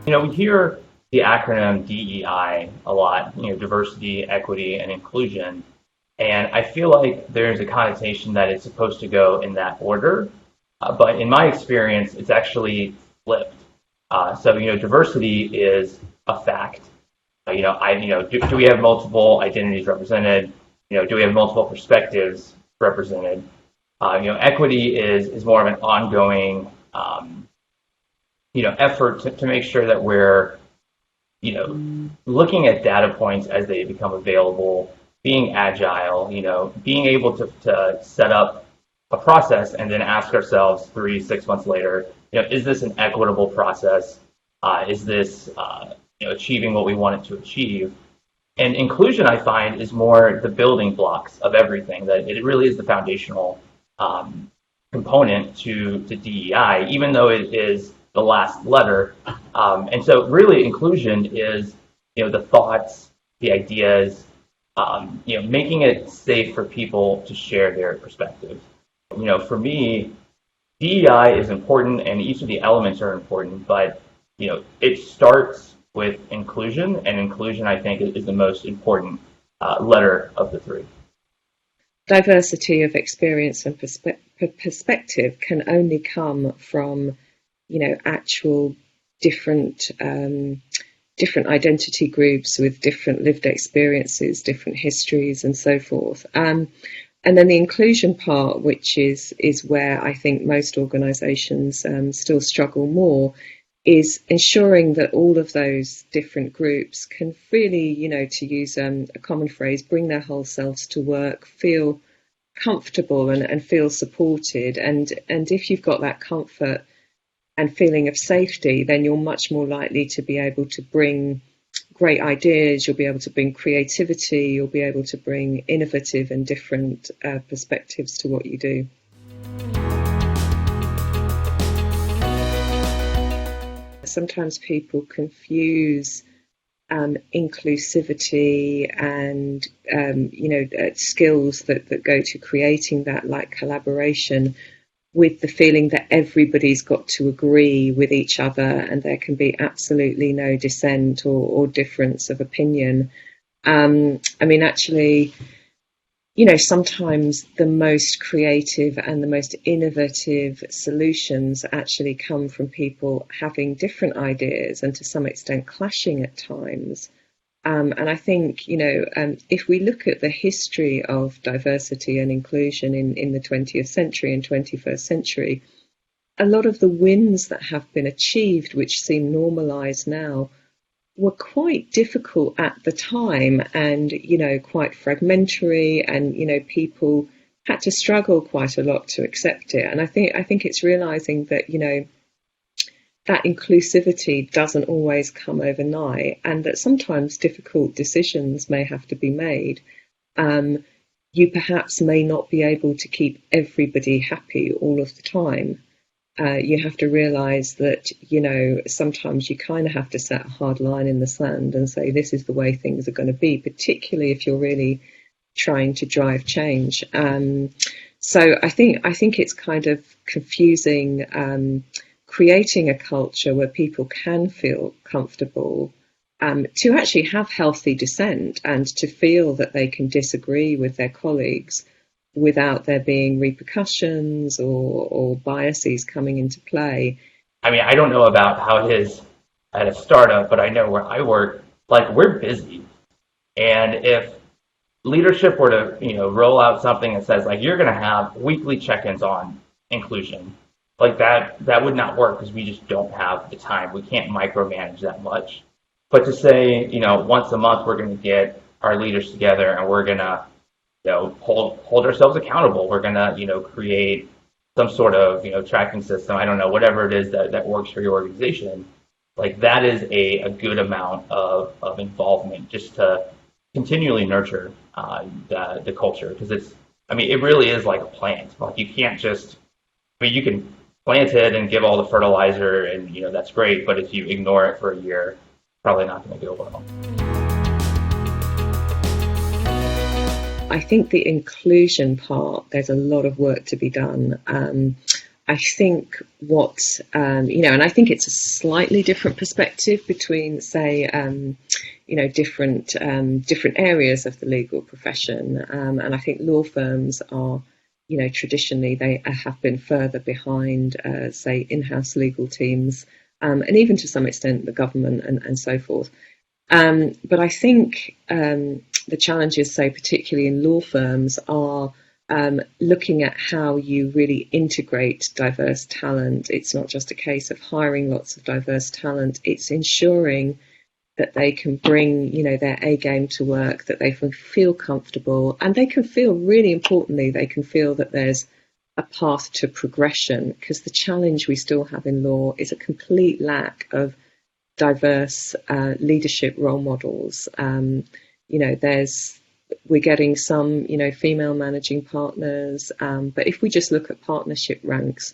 We hear the acronym DEI a lot, diversity, equity, and inclusion. And I feel like there's a connotation that it's supposed to go in that order. But in my experience, it's actually flipped. Diversity is a fact. Do we have multiple identities represented? Do we have multiple perspectives represented? Equity is more of an ongoing, effort to make sure that we're, looking at data points as they become available, being agile, being able to set up a process and then ask ourselves 3, 6 months later, is this an equitable process? Is this, achieving what we want it to achieve? And inclusion, I find, is more the building blocks of everything. That it really is the foundational component to DEI, even though it is the last letter. And so, really, inclusion is the thoughts, the ideas, making it safe for people to share their perspectives. For me, DEI is important, and each of the elements are important. But it starts with inclusion, and inclusion, I think, is the most important letter of the three. Diversity of experience and perspective can only come from, actual different different identity groups with different lived experiences, different histories, and so forth. And then the inclusion part, which is where I think most organisations still struggle more, is ensuring that all of those different groups can really, to use a common phrase, bring their whole selves to work, feel comfortable and feel supported. And if you've got that comfort and feeling of safety, then you're much more likely to be able to bring great ideas, you'll be able to bring creativity, you'll be able to bring innovative and different perspectives to what you do. Sometimes people confuse inclusivity and skills that go to creating that, like collaboration, with the feeling that everybody's got to agree with each other and there can be absolutely no dissent or difference of opinion. Actually, sometimes the most creative and the most innovative solutions actually come from people having different ideas and to some extent clashing at times. And I think, if we look at the history of diversity and inclusion in the 20th century and 21st century, a lot of the wins that have been achieved, which seem normalised now, were quite difficult at the time and, quite fragmentary, and, people had to struggle quite a lot to accept it. And I think it's realising that, that inclusivity doesn't always come overnight, and that sometimes difficult decisions may have to be made. You perhaps may not be able to keep everybody happy all of the time. You have to realise that, sometimes you kind of have to set a hard line in the sand and say, this is the way things are going to be, particularly if you're really trying to drive change. So I think it's kind of confusing, creating a culture where people can feel comfortable to actually have healthy dissent and to feel that they can disagree with their colleagues without there being repercussions or biases coming into play. I don't know about how it is at a startup, but I know where I work, we're busy. And if leadership were to, roll out something that says, you're going to have weekly check-ins on inclusion, that would not work because we just don't have the time. We can't micromanage that much. But to say, once a month we're going to get our leaders together and we're going to, hold ourselves accountable. We're going to, create some sort of, tracking system. I don't know, whatever it is that works for your organization. That is a good amount of involvement just to continually nurture the culture, because it really is like a plant. You can't just, you can plant it and give all the fertilizer and, that's great. But if you ignore it for a year, probably not going to go well. I think the inclusion part, there's a lot of work to be done. I think and I think it's a slightly different perspective between, say, different areas of the legal profession. And I think law firms are, traditionally they have been further behind, say, in-house legal teams, and even to some extent the government and so forth. But I think the challenges, say, particularly in law firms, are looking at how you really integrate diverse talent. It's not just a case of hiring lots of diverse talent, it's ensuring that they can bring, their A game to work, that they can feel comfortable, and they can feel, really importantly, they can feel that there's a path to progression, because the challenge we still have in law is a complete lack of diverse leadership role models. We're getting some, female managing partners, but if we just look at partnership ranks,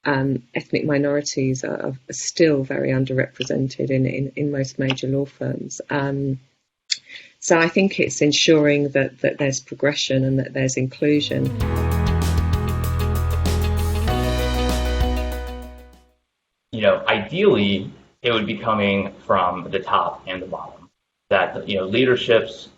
ethnic minorities are still very underrepresented in most major law firms. So I think it's ensuring that there's progression and that there's inclusion. Ideally, it would be coming from the top and the bottom. That leaderships,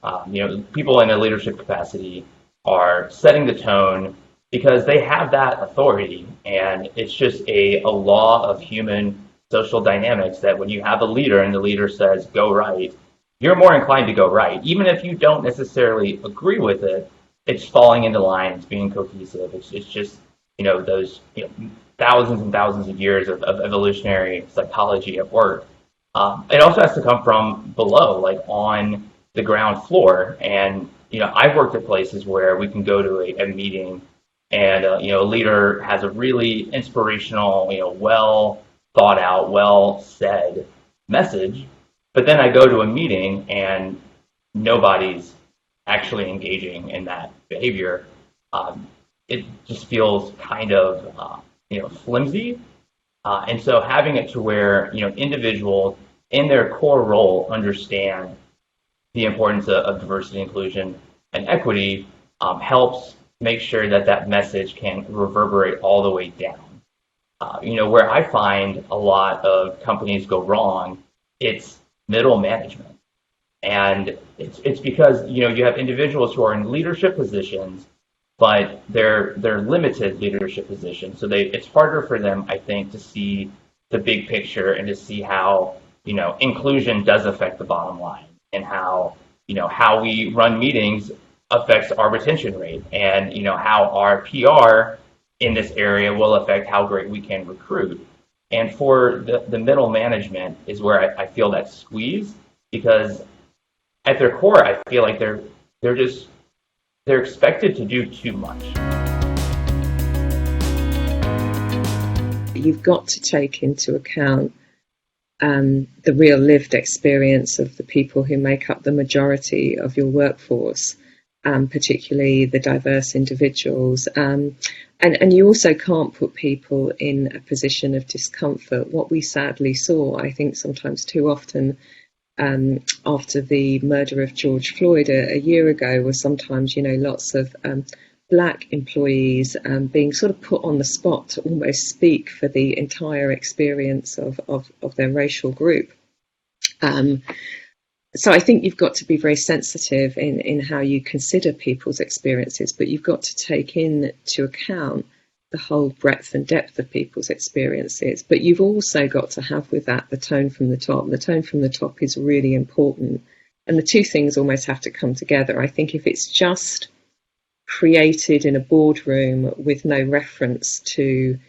people in a leadership capacity are setting the tone because they have that authority, and it's just a law of human social dynamics that when you have a leader and the leader says go right, you're more inclined to go right, even if you don't necessarily agree with it. It's falling into line, it's being cohesive. It's just those thousands and thousands of years of evolutionary psychology at work. It also has to come from below, like on the ground floor. And I've worked at places where we can go to a meeting, and a leader has a really inspirational, well thought out, well said message. But then I go to a meeting and nobody's actually engaging in that behavior. It just feels kind of flimsy. And so having it to where individuals in their core role understand the importance of diversity, inclusion, and equity helps make sure that message can reverberate all the way down. Where I find a lot of companies go wrong, it's middle management. And it's because you have individuals who are in leadership positions, but they're limited leadership positions. So it's harder for them, I think, to see the big picture and to see how inclusion does affect the bottom line, and how how we run meetings affects our retention rate, and how our PR in this area will affect how great we can recruit. And for the middle management is where I feel that squeeze, because at their core I feel like they're expected to do too much. You've got to take into account the real lived experience of the people who make up the majority of your workforce, particularly the diverse individuals. And you also can't put people in a position of discomfort. What we sadly saw, I think sometimes too often, after the murder of George Floyd a year ago, was sometimes, lots of black employees being sort of put on the spot to almost speak for the entire experience of their racial group. So I think you've got to be very sensitive in how you consider people's experiences, but you've got to take into account the whole breadth and depth of people's experiences. But you've also got to have with that the tone from the top. The tone from the top is really important. And the two things almost have to come together. I think if it's just created in a boardroom with no reference to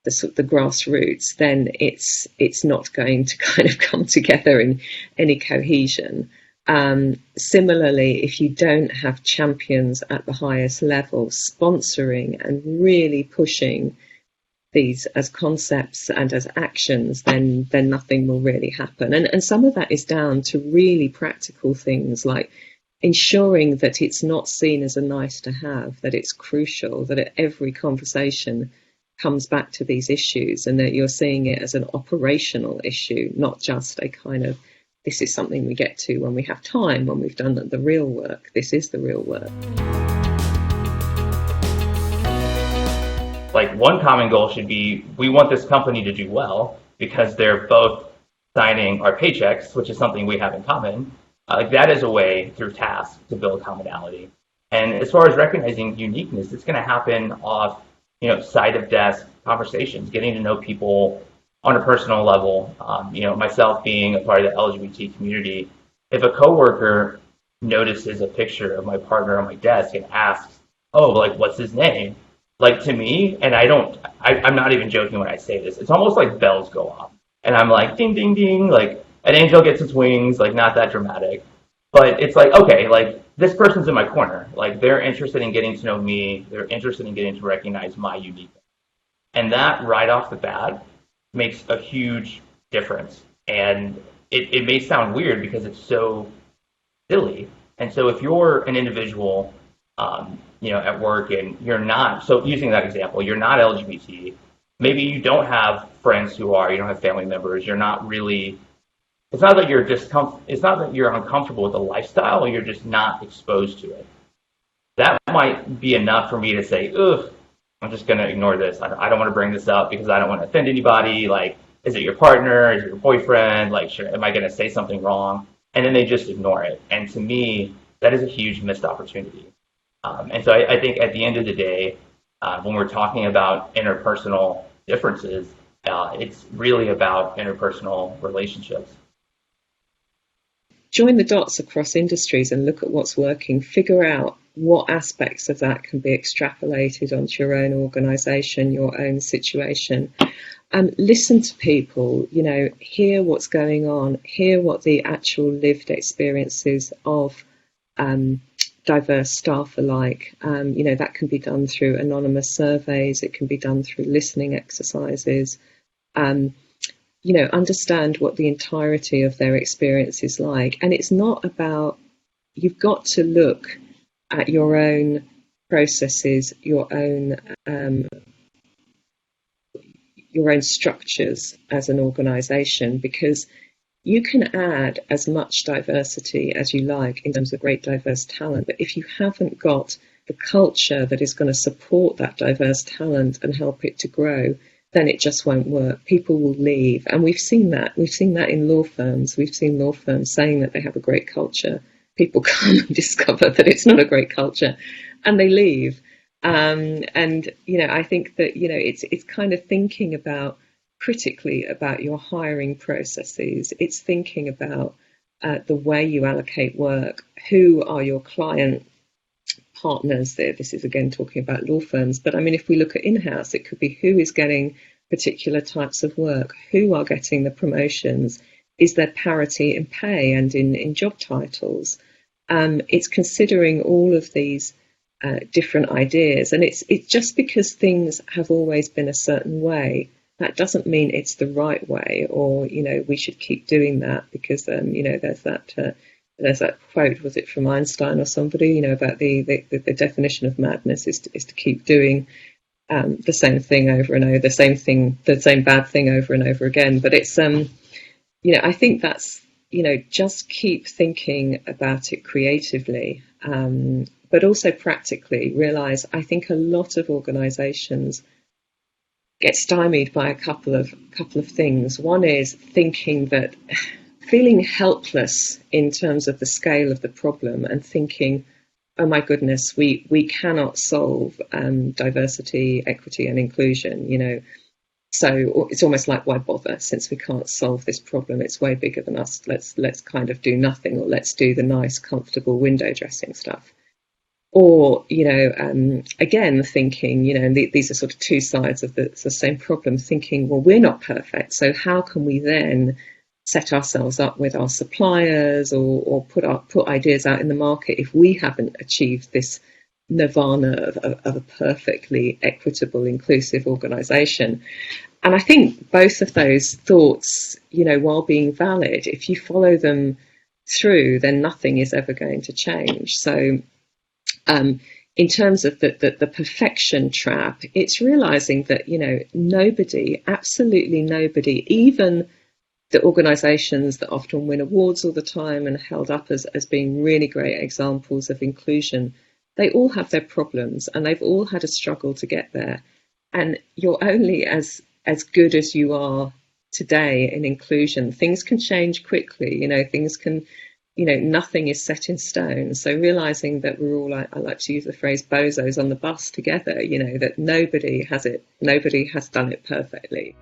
the grassroots, then it's not going to kind of come together in any cohesion. Similarly, if you don't have champions at the highest level sponsoring and really pushing these as concepts and as actions, then nothing will really happen. And some of that is down to really practical things like ensuring that it's not seen as a nice to have, that it's crucial, that at every conversation comes back to these issues, and that you're seeing it as an operational issue, not just a kind of, this is something we get to when we have time, when we've done the real work. This is the real work. like one common goal should be we want this company to do well because they're both signing our paychecks, which is something we have in common. Like that is a way through tasks to build commonality. And as far as recognizing uniqueness, it's going to happen off, side of desk conversations, getting to know people on a personal level. Myself being a part of the LGBT community, if a coworker notices a picture of my partner on my desk and asks, "Oh, like what's his name?" Like to me, and I'm not even joking when I say this. It's almost like bells go off, and I'm like, ding, ding, ding, like an angel gets its wings, like not that dramatic, but it's like, okay, like this person's in my corner, like they're interested in getting to know me, they're interested in getting to recognize my uniqueness, and that right off the bat makes a huge difference. And it may sound weird because it's so silly. And so if you're an individual, at work and you're not, so using that example, you're not LGBT, maybe you don't have friends who are, you don't have family members, you're not really, it's not that it's not that you're uncomfortable with the lifestyle, you're just not exposed to it. That might be enough for me to say, ugh, I'm just going to ignore this. I don't want to bring this up because I don't want to offend anybody. Like, is it your partner? Is it your boyfriend? Like, sure, am I going to say something wrong? And then they just ignore it. And to me, that is a huge missed opportunity. And so I think at the end of the day, when we're talking about interpersonal differences, it's really about interpersonal relationships. Join the dots across industries and look at what's working. Figure out what aspects of that can be extrapolated onto your own organisation, your own situation. Listen to people, hear what's going on, hear what the actual lived experiences of diverse staff are like. That can be done through anonymous surveys, it can be done through listening exercises. Understand what the entirety of their experience is like. And it's not about, you've got to look at your own processes, your own structures as an organisation, because you can add as much diversity as you like in terms of great diverse talent, but if you haven't got the culture that is going to support that diverse talent and help it to grow, then it just won't work. People will leave. And we've seen that. We've seen that in law firms. We've seen law firms saying that they have a great culture. People come and discover that it's not a great culture and they leave. I think that, it's kind of thinking about critically about your hiring processes. It's thinking about the way you allocate work. Who are your client partners there? This is again talking about law firms, but I mean, if we look at in-house, it could be who is getting particular types of work, who are getting the promotions, is there parity in pay and in job titles? It's considering all of these different ideas, and it's just because things have always been a certain way, that doesn't mean it's the right way, or we should keep doing that because there's that quote, was it from Einstein or somebody, about the definition of madness is to keep doing the same thing over and over, the same bad thing over and over again. But it's, I think that's, just keep thinking about it creatively, but also practically realize, I think a lot of organizations get stymied by a couple of things. One is feeling helpless in terms of the scale of the problem and thinking, oh my goodness, we cannot solve diversity, equity and inclusion, so it's almost like, why bother, since we can't solve this problem, it's way bigger than us, let's kind of do nothing, or let's do the nice comfortable window dressing stuff. Or, again, thinking, and these are sort of two sides of the same problem, thinking, well, we're not perfect, so how can we then set ourselves up with our suppliers or put ideas out in the market if we haven't achieved this nirvana of a perfectly equitable, inclusive organisation? And I think both of those thoughts, while being valid, if you follow them through, then nothing is ever going to change. So in terms of the perfection trap, it's realising that, nobody, absolutely nobody, even the organisations that often win awards all the time and are held up as being really great examples of inclusion, they all have their problems and they've all had a struggle to get there. And you're only as good as you are today in inclusion. Things can change quickly, things can, nothing is set in stone. So realizing that we're all, I like to use the phrase bozos on the bus together, that nobody has done it perfectly.